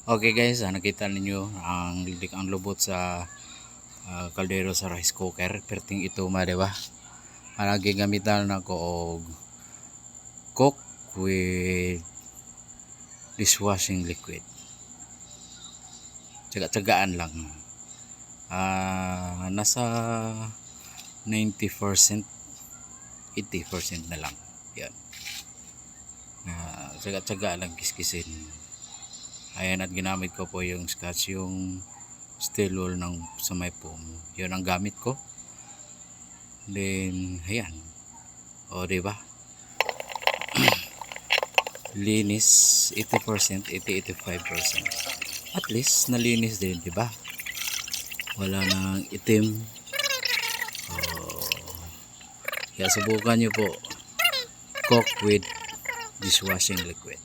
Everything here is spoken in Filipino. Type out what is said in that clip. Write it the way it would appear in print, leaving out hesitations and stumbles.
Okay guys, nakita ninyo ang lubot sa kaldero sa rice cooker. Perting ito ma, diba? Gamitan na ko og cook with dishwashing liquid. Tsaga-tsagaan lang. Nasa 90%, 80% na lang. Yan. Tsaga-tsaga lang kiskisin. Ayan, at ginamit ko po yung scotch, yung steel wool ng sa may foam. Yun ang gamit ko. Then, ayan. O, diba? Linis 80%, 80-85%. At least, nalinis din, diba? Wala nang itim. Kaya subukan nyo po. Cook with dishwashing liquid.